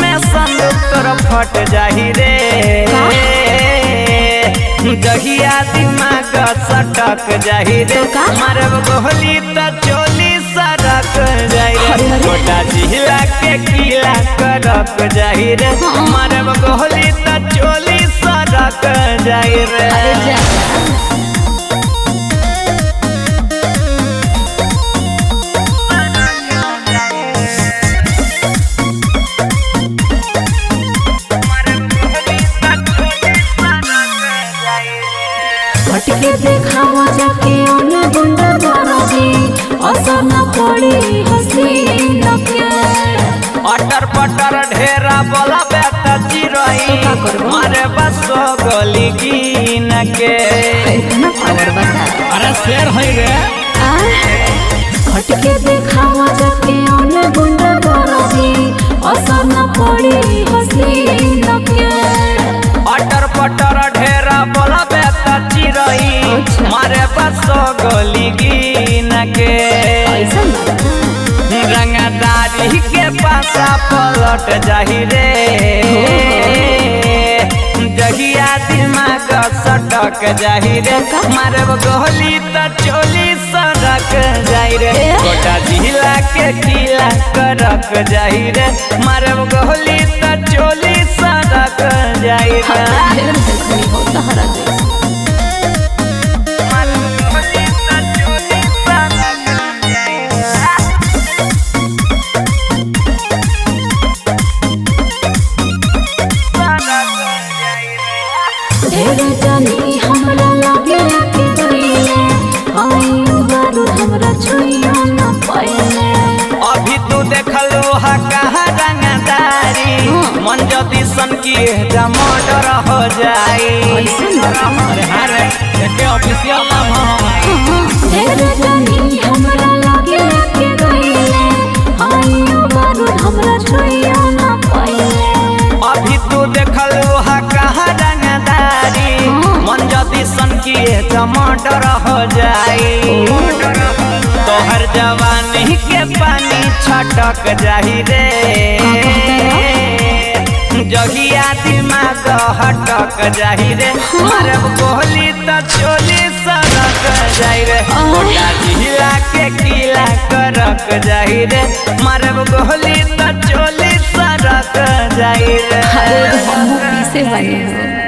में संदूक तोर फट जाही रे जहिया दिमाग सटक जाही रे मारब गोली त चोली सड़क जाही रे छोटा जिला के किला करक जाही रे मारब गोली त चोली सड़क जाही रे। हटके देखावा जाके ओने गुंडा बाजी असर न पड़ी हसीन के अटर पटर ढेरा बोला बेटा चिरई मारे बस गली गिन के इतना पावर बता अरे शेर होई रे हटके देखावा जाके ओने गुंडा बाजी असर न पड़ी हसीन के अटर पटर ढेरा बोला बेटा चिरई मारे बस गली गिन के रंगदारी के पासा पलट जाही रे जहिया दिमाग सटक जाही रे मारब गोली त चोली सड़क जाही रे छोटा जिला के किला करक जाही रे मारब गोली त चोली सड़क जाही रे। जानी हमरा लागे के गईले आयु बारू हमरा छुइयो न पाइले अभी तू देखलू हा कहाँ रंगदारी मन जदी सन की मर्डर हो जाई अरे एके ऑफिशियल नाम ढेर जानी हमरा लागे के गईले आयु बारू हमरा छुइयो न पाइले अभी तू देखलू हा कहाँ रंगदारी मन जदी सन की मर्डर हो जाई तोहर जवानी के पानी छटक जाही रे जहिया दिमाग हटक जाही रे मारब गोली त चोली सड़क जाही रे छोटा जिला के किला करक जाही रे मारब गोली त चोली सड़क जाही रे। से बने हो।